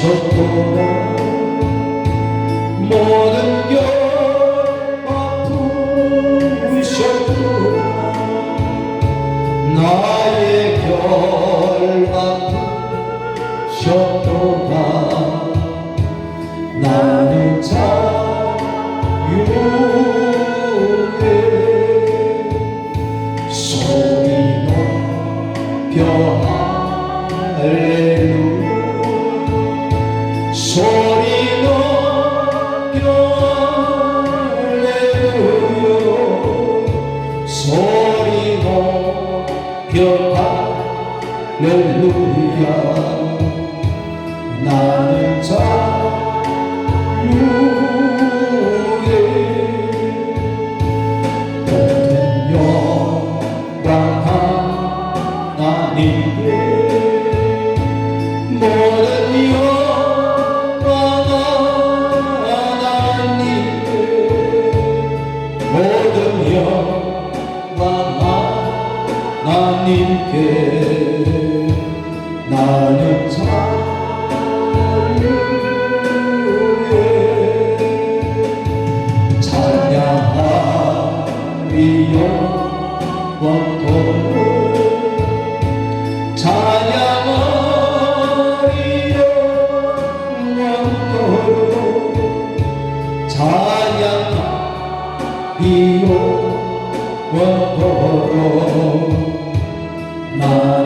셨도다 모든 겨 아프셨도다 나의 결 아프셨도다 나는 자유해 소리 높여 할렐루야 소리 높여 할렐루야 소리 높여 할렐루야 나는 자유해 모든 영광 하나님께 모든 영광 하나님께 모든 영광 하나님께 나는 자유해 찬양하리 영원토록 찬양하리 영원토록 찬양하리 영원토록 나는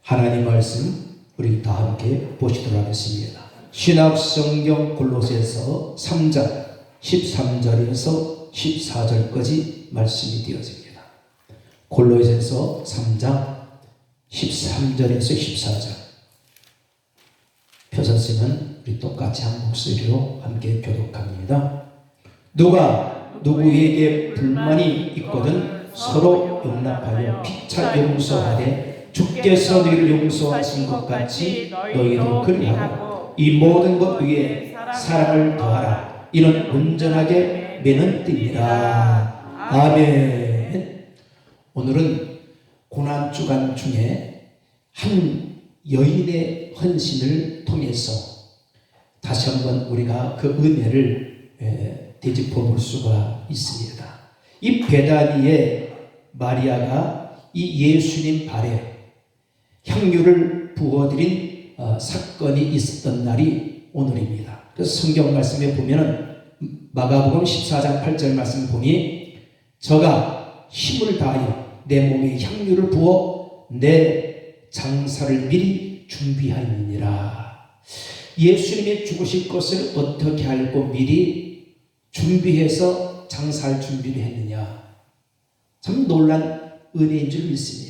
하나님 말씀 우리 다 함께 보시도록 하겠습니다. 신약성경 골로새서 3장 13절에서 14절까지 말씀이 되어집니다. 골로새서 3장 13절에서 14절 표선생은 우리 똑같이 한 목소리로 함께 교독합니다. 누가 누구에게 불만이 있거든 서로 용납하여 피차 용서하되 주께서 너희를 용서하신 것 같이 너희도 그리하고 이 모든 것 위에 사랑을 더하라. 이는 온전하게 매는 띠니라. 아멘. 오늘은 고난주간 중에 한 여인의 헌신을 통해서 다시 한번 우리가 그 은혜를 되짚어 볼 수가 있습니다. 이 베다니의 마리아가 이 예수님 발에 향유를 부어드린 사건이 있었던 날이 오늘입니다. 그래서 성경 말씀에 보면은 마가복음 14장 8절 말씀 보니 저가 힘을 다하여 내 몸에 향유를 부어 내 장사를 미리 준비하였느니라. 예수님이 죽으실 것을 어떻게 알고 미리 준비해서 장사할 준비를 했느냐. 참 놀란 은혜인 줄 믿습니다.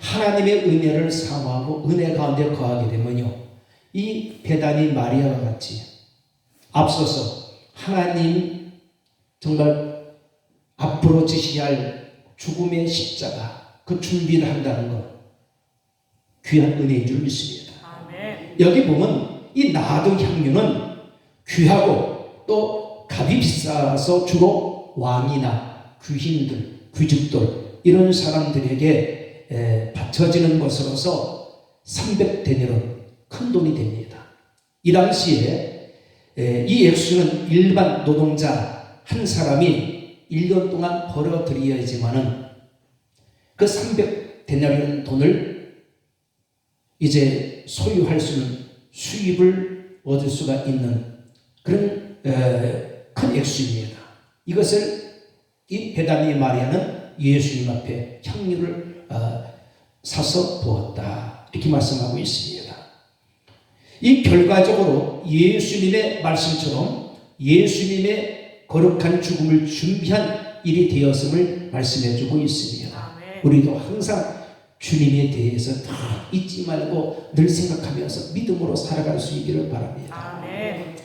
하나님의 은혜를 사모하고 은혜 가운데 거하게 되면요, 이 베다니 마리아와 같이 앞서서 하나님 정말 앞으로 지시할 죽음의 십자가 그 준비를 한다는 것 귀한 은혜인 줄 믿습니다. 아멘. 여기 보면 이 나도 향유는 귀하고 또 값이 비싸서 주로 왕이나 귀신들, 귀족들 이런 사람들에게 바쳐지는 것으로서 300데나리온 큰 돈이 됩니다. 이 당시에 이 액수는 일반 노동자 한 사람이 1년 동안 벌어들여야지만은 그 300데나리온 돈을 이제 소유할 수 있는 수입을 얻을 수가 있는 그런 큰 액수입니다. 이것을 이 베다니 마리아는 예수님 앞에 향유를 사서 부었다 이렇게 말씀하고 있습니다. 이 결과적으로 예수님의 말씀처럼 예수님의 거룩한 죽음을 준비한 일이 되었음을 말씀해주고 있습니다. 아멘. 우리도 항상 주님에 대해서 다 잊지 말고 늘 생각하면서 믿음으로 살아갈 수 있기를 바랍니다. 아멘.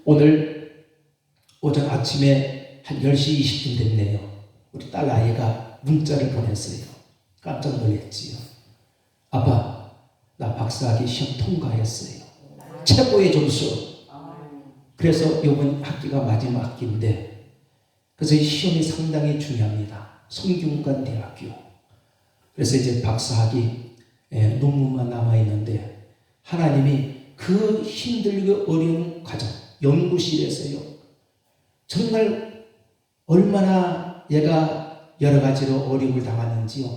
오늘 오전 아침에 한 10시 20분 됐네요. 우리 딸 아이가 문자를 보냈어요. 깜짝 놀랐지요. 아빠, 나 박사학위 시험 통과했어요. 최고의 점수. 그래서 이번 학기가 마지막 학기인데, 그래서 이 시험이 상당히 중요합니다. 성균관대학교. 그래서 이제 박사학위 논문만 남아있는데, 하나님이 그 힘들고 어려운 과정, 연구실에서요, 정말 얼마나 얘가 여러 가지로 어려움을 당하는지요.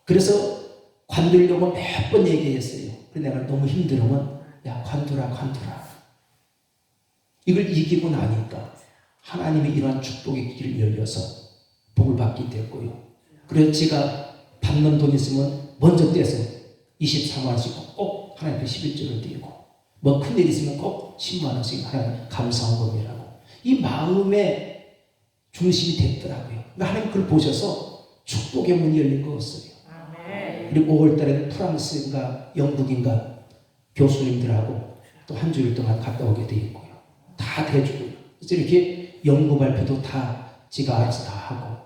그래서 관두려고 몇 번 얘기했어요. 그래서 내가 너무 힘들으면 야, 관두라. 이걸 이기고 나니까 하나님이 이러한 축복의 길을 열려서 복을 받게 됐고요. 그래서 제가 받는 돈 있으면 먼저 떼서 23만 원씩 꼭 하나님께 11조를 드리고, 뭐 큰일 있으면 꼭 10만 원씩 하나님 감사한 겁이라고. 이 마음의 중심이 됐더라고요. 그러니까 하나님 그걸 보셔서 축복의 문이 열린 거였어요. 그리고 5월달에는 프랑스인가 영국인가 교수님들하고 또 한 주일 동안 갔다 오게 돼 있고요. 다 대주고요. 그래서 이렇게 연구 발표도 다 지가 알아서 다 하고,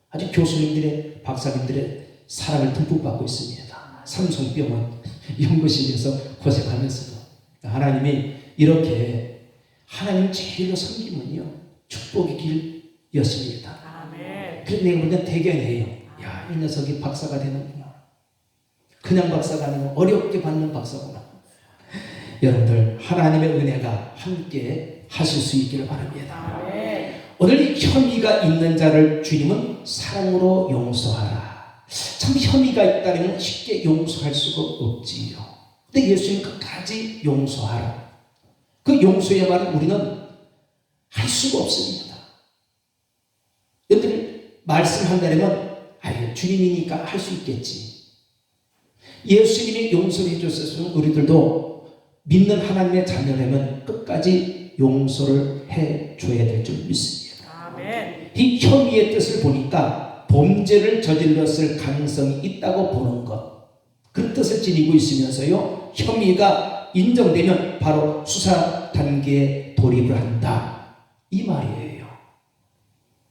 아주 교수님들의 박사님들의 사랑을 듬뿍 받고 있습니다. 삼성병원 연구실에서 고생하면서도 하나님이 이렇게, 하나님 제일로 섬기면요 축복의 길이었습니다. 그래서 내가 보면 대견해요. 야, 이 녀석이 박사가 되는구나. 그냥 박사가 아니고 어렵게 받는 박사구나. 여러분들, 하나님의 은혜가 함께 하실 수 있기를 바랍니다. 오늘 이 혐의가 있는 자를 주님은 사랑으로 용서하라. 참 혐의가 있다면 쉽게 용서할 수가 없지요. 근데 예수님 끝까지 용서하라. 그 용서의 말은 우리는 할 수가 없습니다. 여러분들 말씀한다면 아유, 주님이니까 할 수 있겠지. 예수님이 용서를 해줬으면 우리들도 믿는 하나님의 자녀라면 끝까지 용서를 해줘야 될 줄 믿습니다. 아멘. 이 혐의의 뜻을 보니까 범죄를 저질렀을 가능성이 있다고 보는 것, 그 뜻을 지니고 있으면서요, 혐의가 인정되면 바로 수사 단계에 돌입을 한다, 이 말이에요.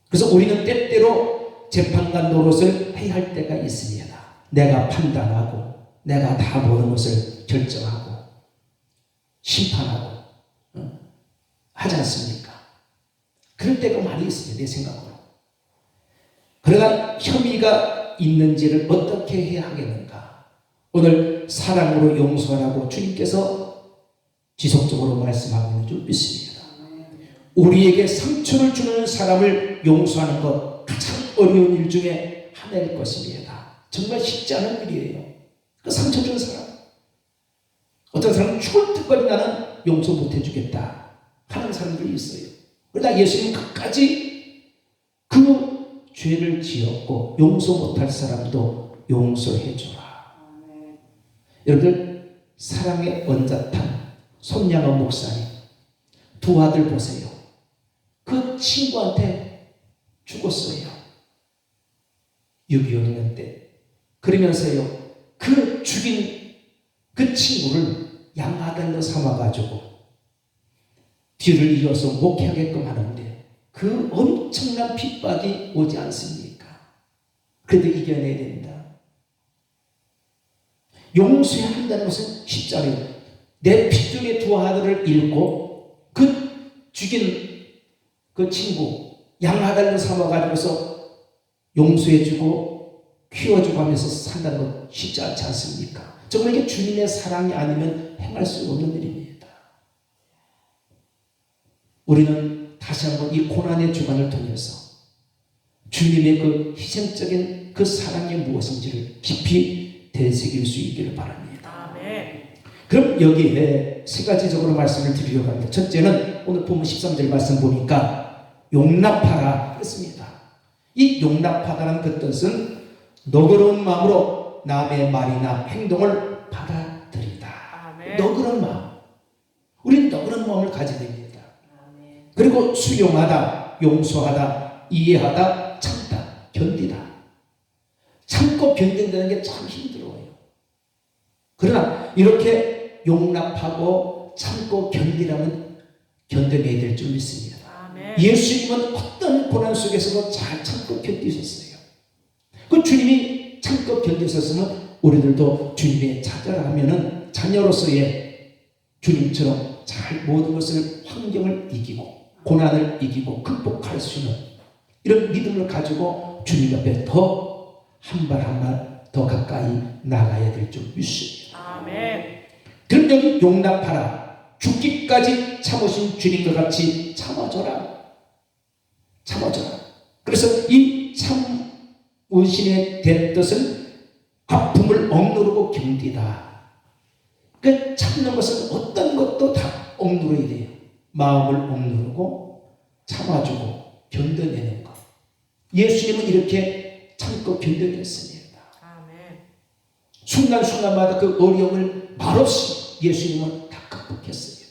그래서 우리는 때때로 재판관 노릇을 해야 할 때가 있습니다. 내가 판단하고 내가 다 모든 것을 결정하고 심판하고 하지 않습니까? 그럴 때가 많이 있습니다. 내 생각으로. 그러나 혐의가 있는지를 어떻게 해야 하겠는가? 오늘 사랑으로 용서하라고 주님께서 지속적으로 말씀하고 있는 줄 믿습니다. 우리에게 상처를 주는 사람을 용서하는 것, 가장 어려운 일 중에 하나일 것입니다. 정말 쉽지 않은 일이에요. 그 상처 주는 사람, 어떤 사람은 죽을 때까지 나는 용서 못 해주겠다 하는 사람들이 있어요. 그러나 예수님 끝까지 그 죄를 지었고 용서 못할 사람도 용서해 주라. 여러분들, 사랑의 언자탄 손양원 목사님 두 아들 보세요. 그 친구한테 죽었어요. 6.25년 때. 그러면서요, 그 죽인 그 친구를 양아들로 삼아가지고 뒤를 이어서 목회하게끔 하는데 그 엄청난 핍박이 오지 않습니까? 그래도 이겨내야 됩니다. 용서해야 한다는 것은 쉽지 않아요. 내 피중의 두 아들을 잃고 그 죽인 그 친구 양아들로 삼아가지고서 용서해주고 키워주고 하면서 산다는 건 쉽지 않지 않습니까? 정말 이게 주님의 사랑이 아니면 행할 수 없는 일입니다. 우리는 다시 한번 이 고난의 주간을 통해서 주님의 그 희생적인 그 사랑이 무엇인지를 깊이 되새길 수 있기를 바랍니다. 아멘. 그럼 여기에 세 가지적으로 말씀을 드리려고 합니다. 첫째는 오늘 본문 13절 말씀 보니까 용납하라 했습니다. 이 용납하다는 그 뜻은 너그러운 마음으로 남의 말이나 행동을 받아들이다. 아멘. 너그러운 마음. 우리는 너그러운 마음을 가져야 됩니다. 아멘. 그리고 수용하다, 용서하다, 이해하다, 참다, 견디다. 참고 견딘다는 게 참 힘들어요. 그러나 이렇게 용납하고 참고 견디라면 견뎌내야 될 줄 믿습니다. 아멘. 예수님은 어떤 고난 속에서도 잘 참고 견디셨어요. 그 주님이 참고 견디셨으면 우리들도 주님의 자녀라 하면은 자녀로서의 주님처럼 잘 모든 것을 환경을 이기고 고난을 이기고 극복할 수 있는 이런 믿음을 가지고 주님 옆에 더 한 발 한 발 더 가까이 나가야 될 줄 믿습니다. 아멘. 들령이 용납하라. 죽기까지 참으신 주님과 같이 참아줘라. 참아줘라. 그래서 이 참으심에 대한 뜻은 아픔을 억누르고 견디다. 그 참는 것은 어떤 것도 다 억누르야 돼요. 마음을 억누르고 참아주고 견뎌내는 것. 예수님은 이렇게 참고 견뎌냈습니다. 아멘. 순간순간마다 그 어려움을 말없이 예수님은 다 극복했어요.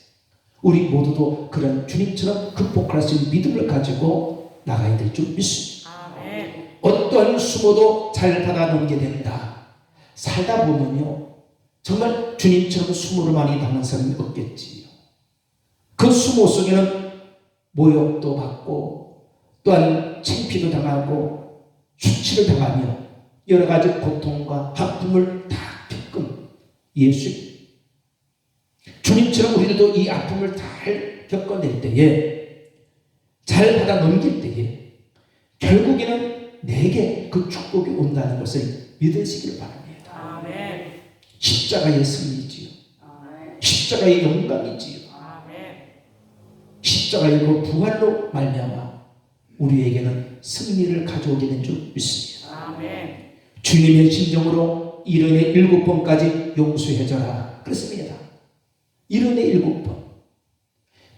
우리 모두도 그런 주님처럼 극복할 수 있는 믿음을 가지고 나가야 될 줄 믿습니다. 아멘. 어떠한 수모도 잘 받아 넘게 된다. 살다 보면요, 정말 주님처럼 수모를 많이 당한 사람이 없겠지요. 그 수모 속에는 모욕도 받고 또한 창피도 당하고 수치를 당하며 여러 가지 고통과 아픔을 다 겪은 예수. 주님처럼 우리들도 이 아픔을 잘 겪어낼 때에, 잘 받아 넘길 때에 결국에는 내게 그 축복이 온다는 것을 믿으시길 바랍니다. 아멘. 십자가의 승리지요. 아멘. 십자가의 영광이지요. 아멘. 십자가의 그 부활로 말미암아 우리에게는 승리를 가져오게 된 줄 믿습니다. 아멘. 주님의 심정으로 1년에 7번까지 용서해줘라 그랬습니다. 1년에 7번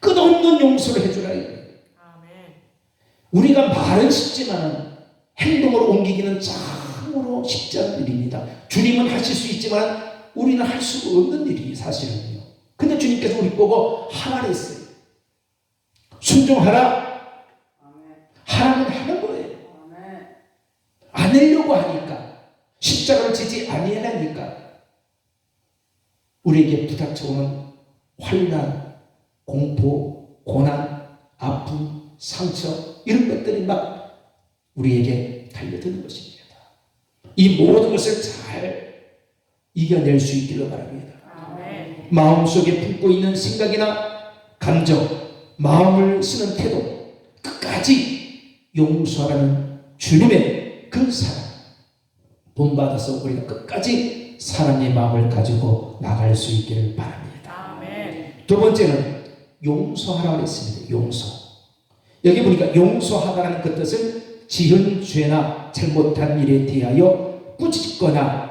끝없는 용서를 해주라. 아멘. 우리가 말은 쉽지만 행동으로 옮기기는 참으로 쉽지 않은 일입니다. 주님은 하실 수 있지만 우리는 할 수 없는 일이 사실은요. 근데 주님께서 우리 보고 하라 했어요. 순종하라. 하라면 하는 거예요. 안 하려고 하니까, 십자가를 지지 아니하니까 우리에게 부닥쳐오는 환난, 공포, 고난, 아픔, 상처 이런 것들이 막 우리에게 달려드는 것입니다. 이 모든 것을 잘 이겨낼 수 있기를 바랍니다. 아멘. 마음속에 품고 있는 생각이나 감정, 마음을 쓰는 태도 끝까지 용서하라는 주님의 그 사랑 본받아서 우리가 끝까지 사랑의 마음을 가지고 나갈 수 있기를 바랍니다. 아멘. 두 번째는 용서하라고 했습니다. 용서. 여기 보니까 용서하라는 그 뜻은 지은 죄나 잘못한 일에 대하여 꾸짖거나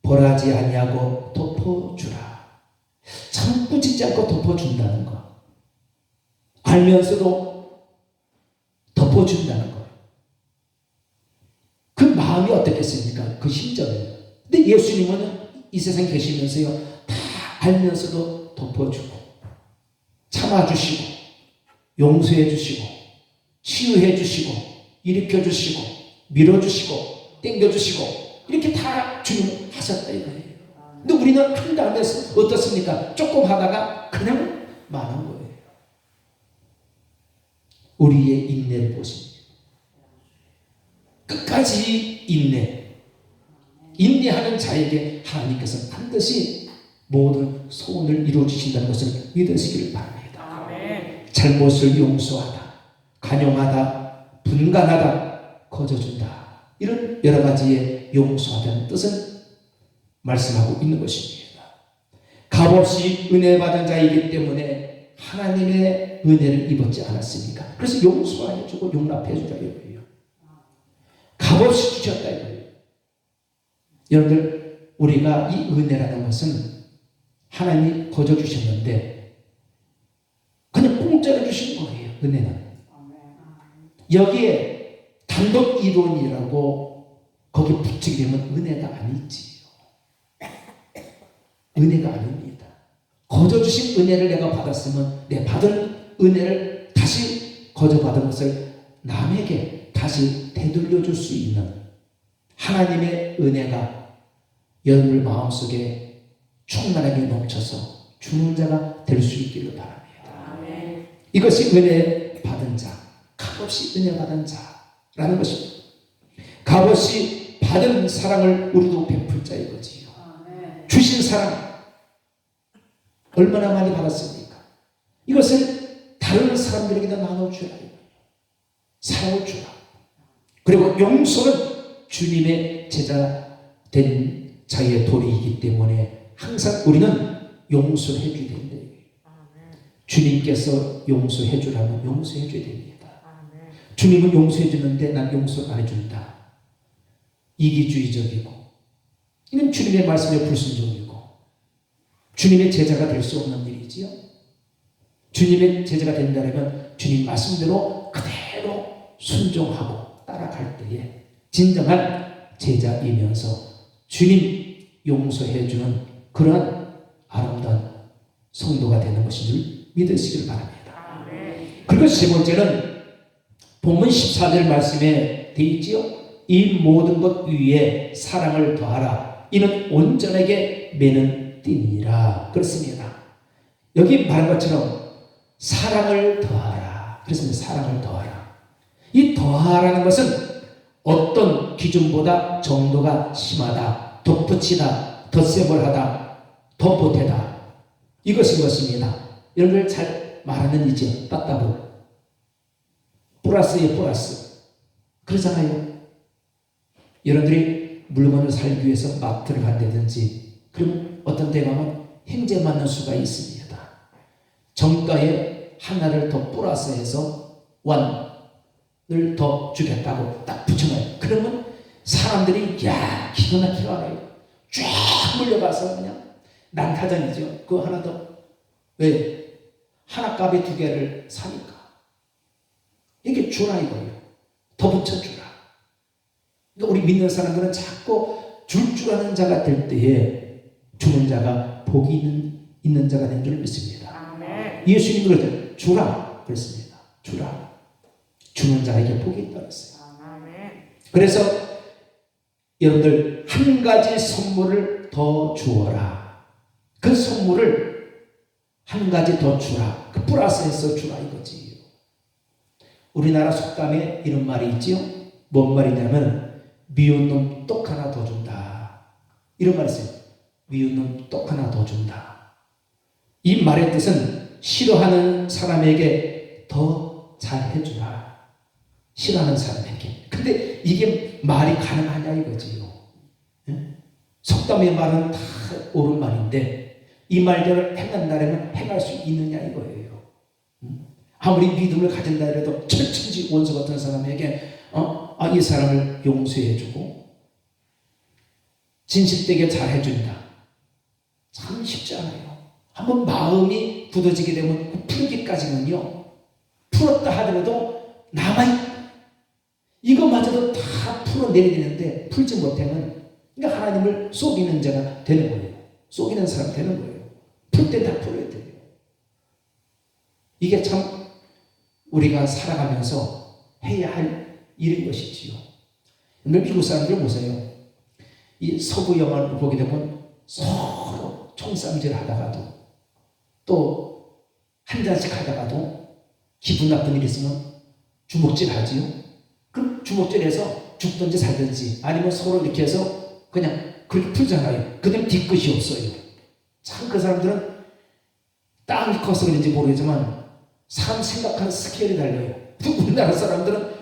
벌하지 아니하고 덮어주라. 참 꾸짖지 않고 덮어준다는 거. 알면서도 덮어준다는 거예요. 그 마음이 어떻겠습니까? 그 심정이에요. 근데 예수님은 이 세상에 계시면서요, 다 알면서도 덮어주고 참아주시고 용서해주시고 치유해주시고 일으켜주시고 밀어주시고 땡겨주시고 이렇게 다 주님 하셨다 이거예요. 근데 우리는 한다 하면서 어떻습니까? 조금 하다가 그냥 말한 거예요. 우리의 인내를 보십니다. 끝까지 인내하는 자에게 하나님께서 반드시 모든 소원을 이루어주신다는 것을 믿으시기를 바랍니다. 아멘. 잘못을 용서하다, 간용하다, 분간하다, 거저준다, 이런 여러 가지의 용서하다는 뜻은 말씀하고 있는 것입니다. 값없이 은혜 받은 자이기 때문에 하나님의 은혜를 입었지 않았습니까? 그래서 용서해주고 용납해주라 이거예요. 값없이 주셨다 이거예요. 여러분들, 우리가 이 은혜라는 것은 하나님이 거저 주셨는데 그냥 공짜로 주신 거예요. 은혜는 여기에 단독 이론이라고 거기 붙이게 되면 은혜가 아니지요. 은혜가 아닙니다. 거저 주신 은혜를 내가 받았으면 내 받은 은혜를 다시 거저 받은 것을 남에게 다시 되돌려 줄 수 있는 하나님의 은혜가 여러분들 마음속에 충만하게 넘쳐서 주는 자가 될 수 있기를 바랍니다. 아멘. 이것이 은혜 받은 자, 값없이 은혜 받은 자라는 것입니다. 값없이 받은 사랑을 우리도 베풀 자 이거지요. 주신 사랑 얼마나 많이 받았습니까? 이것을 다른 사람들에게도 나눠주라. 사랑을 주라. 그리고 용서는 주님의 제자 된 자의 도리이기 때문에 항상 우리는 용서를 해줘야 된다. 주님께서 용서해 주라면 용서해 줘야 됩니다. 주님은 용서해 주는데 난 용서 안 해준다. 이기주의적이고, 이는 주님의 말씀에 불순종이고, 주님의 제자가 될 수 없는 일이지요. 주님의 제자가 된다면 주님 말씀대로 그대로 순종하고 따라갈 때에 진정한 제자이면서 주님 용서해 주는 그러한 아름다운 성도가 되는 것인 줄 믿으시길 바랍니다. 그리고 세 번째는 본문 14절 말씀에 되어 있지요. 이 모든 것 위에 사랑을 더하라. 이는 온전하게 매는 띠니라. 그렇습니다. 여기 말한 것처럼 사랑을 더하라. 그렇습니다. 사랑을 더하라. 이 더하라는 것은 어떤 기준보다 정도가 심하다, 덧붙이다, 덧세벌하다, 더 보태다, 이것인 것입니다. 여러분들 잘 말하는 이죠. 따따블. 플러스에 플러스. 그러잖아요. 여러분들이 물건을 살기 위해서 마트를 간다든지, 그럼 어떤 데 가면 행제 맞는 수가 있습니다. 정가에 하나를 더 플러스해서 원을 더 주겠다고 딱 붙여놔요. 그러면 사람들이 야 기가 막히게 알아요. 쫙 몰려가서 그냥 난타전이죠. 그거 하나 더. 왜? 하나 값에 두 개를 사니까. 이게 주라 이거예요. 더 붙여주라. 그러니까 우리 믿는 사람들은 자꾸 줄 줄 아는 자가 될 때에 주는 자가 복이 있는 자가 된 줄 믿습니다. 아멘. 예수님도 그랬어요. 주라 그랬습니다. 주라. 주는 자에게 복이 있다고 했어요. 아멘. 그래서 여러분들 한 가지 선물을 더 주어라. 그 선물을 한 가지 더 주라. 그 플러스해서 주라 이거지. 우리나라 속담에 이런 말이 있지요. 뭔 말이냐면 미운 놈 똑 하나 더 준다. 이런 말이 있어요. 미운 놈 똑 하나 더 준다. 이 말의 뜻은 싫어하는 사람에게 더 잘해주라. 싫어하는 사람에게. 근데 이게 말이 가능하냐 이거지요. 속담의 말은 다 옳은 말인데 이 말대로 행한다면 행할 수 있느냐 이거예요. 아무리 믿음을 가진다 해도 철천지 원수 같은 사람에게 이 사람을 용서해주고 진실되게 잘해준다. 참 쉽지 않아요. 한번 마음이 굳어지게 되면 풀기까지는요. 풀었다 하더라도 남아있. 이것마저도 다 풀어내야 되는데 풀지 못하면 그러니까 하나님을 속이는 자가 되는 거예요. 속이는 사람 되는 거예요. 풀 때 다 풀어야 돼요. 이게 참 우리가 살아가면서 해야 할 일인 것이지요. 미국 사람들 보세요. 이 서부 영화를 보게 되면 서로 총싸움질 하다가도 또 한 잔씩 하다가도 기분 나쁜 일이 있으면 주먹질 하지요. 그럼 주먹질해서 죽든지 살든지 아니면 서로 이렇게 해서 그냥 그렇게 풀잖아요. 그다음에 뒤끝이 없어요. 참 그 사람들은 땅이 커서 그런지 모르겠지만 사람 생각하는 스케일이 달라요. 우리나라 사람들은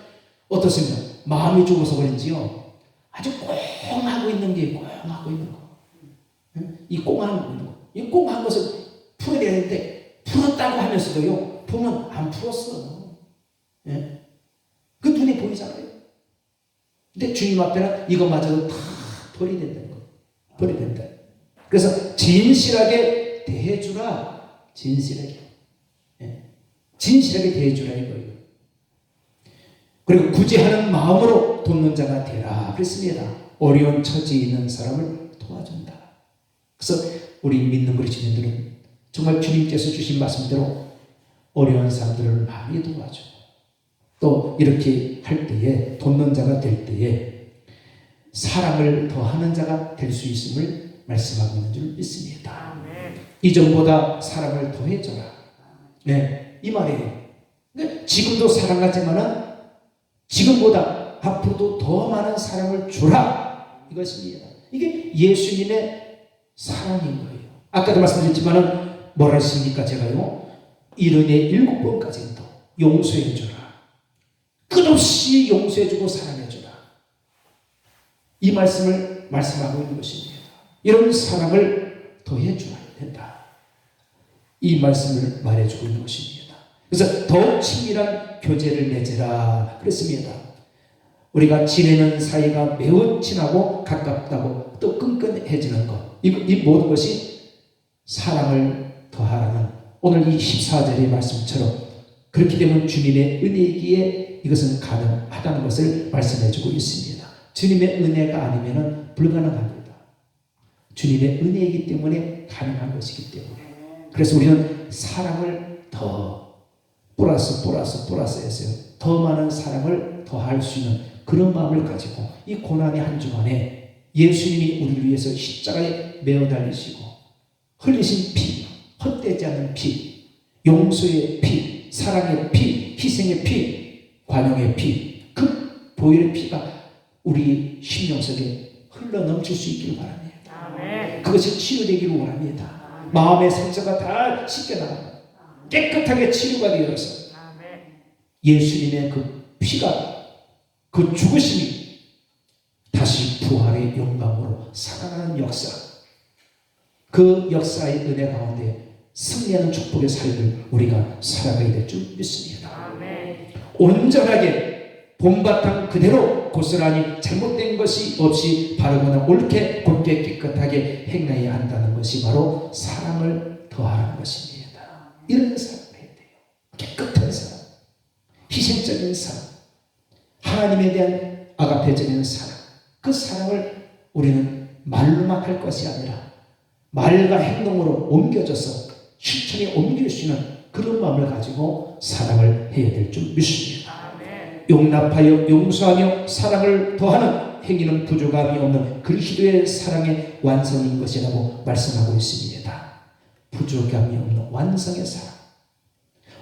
어떻습니까? 마음이 좁아서 그런지요. 아주 꽁하고 있는 게 꽁하고 있는 거. 이 꽁하고 있는 거. 이 꽁한 것을 풀어야 되는데 풀었다고 하면서도요. 보면 안 풀었어. 예? 그 눈에 보이잖아요. 근데 주님 앞에는 이것마저도 다 버려야 된다는 거. 버려야 된다. 그래서 진실하게 대해주라. 진실하게. 예? 진실하게 대해주라 이거예요. 그리고 구제하는 마음으로 돕는 자가 되라. 그랬습니다. 어려운 처지에 있는 사람을 도와준다. 그래서 우리 믿는 그리스도인들은 정말 주님께서 주신 말씀대로 어려운 사람들을 많이 도와주고 또 이렇게 할 때에 돕는 자가 될 때에 사랑을 더하는 자가 될 수 있음을 말씀하고 있는 줄 믿습니다. 아멘. 이전보다 사랑을 더해줘라. 네, 이 말이에요. 지금도 사랑하지만은 지금보다 앞으로도 더 많은 사랑을 주라. 이것입니다. 이게 예수님의 사랑인 거예요. 아까도 말씀드렸지만은 뭐라 했습니까? 제가요. 이른의 7번까지도 용서해주라. 끝없이 용서해주고 사랑해주라. 이 말씀을 말씀하고 있는 것입니다. 이런 사랑을 더해줘야 된다. 이 말씀을 말해주고 있는 것입니다. 그래서 더욱 친밀한 교제를 맺으라 그랬습니다. 우리가 지내는 사이가 매우 친하고 가깝다고 또 끈끈해지는 것, 이 모든 것이 사랑을 더하라는 오늘 이 14절의 말씀처럼 그렇기 때문에 주님의 은혜이기에 이것은 가능하다는 것을 말씀해주고 있습니다. 주님의 은혜가 아니면 불가능합니다. 주님의 은혜이기 때문에 가능한 것이기 때문에, 그래서 우리는 사랑을 더 플러스 해서 더 많은 사랑을 더할 수 있는 그런 마음을 가지고 이 고난의 한 주간에 예수님이 우리를 위해서 십자가에 매어 달리시고 흘리신 피, 헛되지 않은 피, 용서의 피, 사랑의 피, 희생의 피, 관용의 피, 그 보혈의 피가 우리 심령 속에 흘러 넘칠 수 있기를 바랍니다. 아멘. 그것이 치유되기를 원합니다. 마음의 상처가 다 씻겨나가고 깨끗하게 치유가 되어서 아멘. 예수님의 그 피가, 그 죽으심이 다시 부활의 영광으로 살아나는 역사, 그 역사의 은혜 가운데 승리하는 축복의 삶을 우리가 살아가야 될 줄 믿습니다. 아멘. 온전하게 본바탕 그대로 고스란히 잘못된 것이 없이 바르거나 옳게 곧게 깨끗하게 행해야 한다는 것이 바로 사랑을 더하는 것입니다. 이런 사랑을 해야 돼요. 깨끗한 사랑, 희생적인 사랑, 하나님에 대한 아가페적인 사랑, 그 사랑을 우리는 말로만 할 것이 아니라 말과 행동으로 옮겨져서 실천에 옮길 수 있는 그런 마음을 가지고 사랑을 해야 될 줄 믿습니다. 용납하여 용서하며 사랑을 더하는 행위는 부족함이 없는 그리스도의 사랑의 완성인 것이라고 말씀하고 있습니다. 부족함이 없는 완성의 사랑,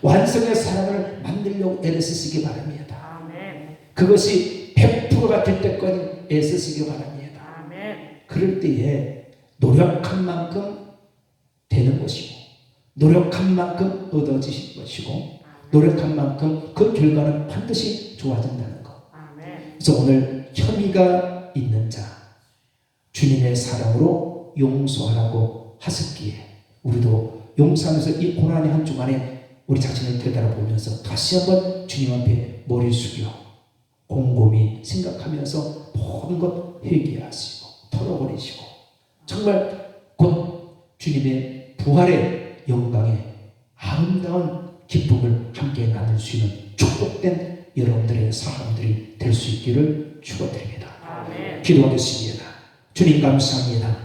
완성의 사랑을 만들려고 애를 쓰시기 바랍니다. 아멘. 그것이 100%가 될 때까지 애쓰시기 바랍니다. 아멘. 그럴 때에 노력한 만큼 되는 것이고, 노력한 만큼 얻어지실 것이고, 노력한 만큼 그 결과는 반드시 좋아진다는 것. 아멘. 그래서 오늘 혐의가 있는 자, 주님의 사랑으로 용서하라고 하셨기에 우리도 용서하면서 이 고난의 한 주간에 우리 자신을 되돌아보면서 다시 한번 주님 앞에 머리 숙여 곰곰이 생각하면서 모든 것 회개하시고 털어버리시고 정말 곧 주님의 부활의 영광에 아름다운 기쁨을 함께 나눌 수 있는 축복된 여러분들의 사람들이 될 수 있기를 축원드립니다. 아멘. 기도하겠습니다. 주님 감사합니다.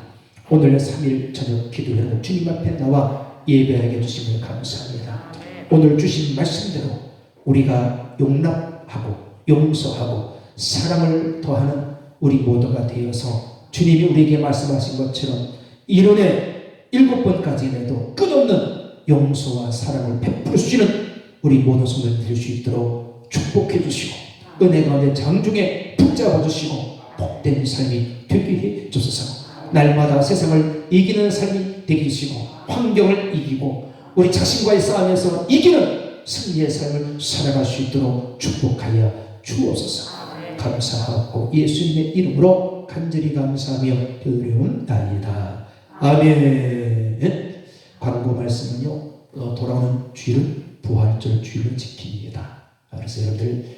오늘 3일 저녁 기도회로 주님 앞에 나와 예배하게 해주심을 감사합니다. 아멘. 오늘 주신 말씀대로 우리가 용납하고 용서하고 사랑을 더하는 우리 모두가 되어서 주님이 우리에게 말씀하신 것처럼 이론의 7번까지에도 끝없는 용서와 사랑을 베풀 수 있는 우리 모든 성도들 될 수 있도록 축복해 주시고 은혜 가운데 장중에 붙잡아 주시고 복된 삶이 되게 해 주소서. 날마다 세상을 이기는 삶이 되게 해주시고 환경을 이기고 우리 자신과의 싸움에서 이기는 승리의 삶을 살아갈 수 있도록 축복하여 주옵소서. 감사하고 예수님의 이름으로 간절히 감사하며 기도드리옵나이다. 아멘. 광고 말씀은요, 돌아오는 주일은 부활절 주일을 지킵니다. 그래서 여러분들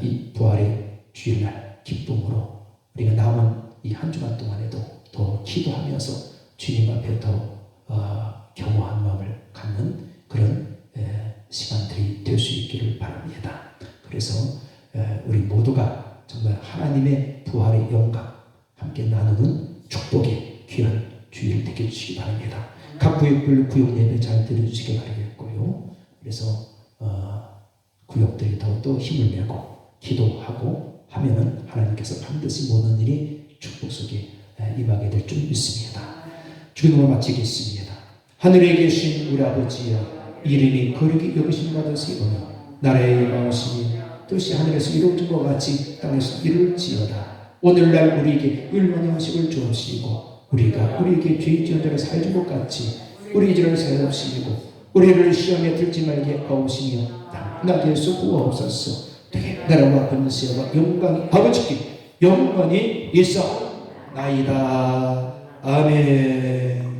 이 부활의 주일날 기쁨으로 우리가 남은 이 한 주간 동안에도 더 기도하면서 주님 앞에 더 겸허한 마음을 갖는 그런 시간들이 될 수 있기를 바랍니다. 그래서 우리 모두가 정말 하나님의 부활의 영광 함께 나누는 축복의 귀한 주일 되게 해주시기 바랍니다. 각 구역별로 구역 예배 잘 드려주시기 바라겠고요. 그래서 구역들이 더 힘을 내고 기도하고 하면은 하나님께서 반드시 모든 일이 축복 속에 임하게 될 줄 믿습니다. 주님을 마치겠습니다. 하늘에 계신 우리 아버지여, 이름이 거룩히 여기심 받으시오며 나라의 마음이니 뜻이 하늘에서 이루어진 것 같이 땅에서 이룰지어다. 오늘날 우리에게 일용할 양식을 주옵시고 우리가 우리에게 죄 지은 자를 사해준 것 같이 우리 죄를 사하옵시고 우리를 시험에 들지 말게 하옵시며 당나게 해서 구하옵소서. 되게 나라와 권세와 영광이 아버지께 영원히 있어 나이다. 아멘.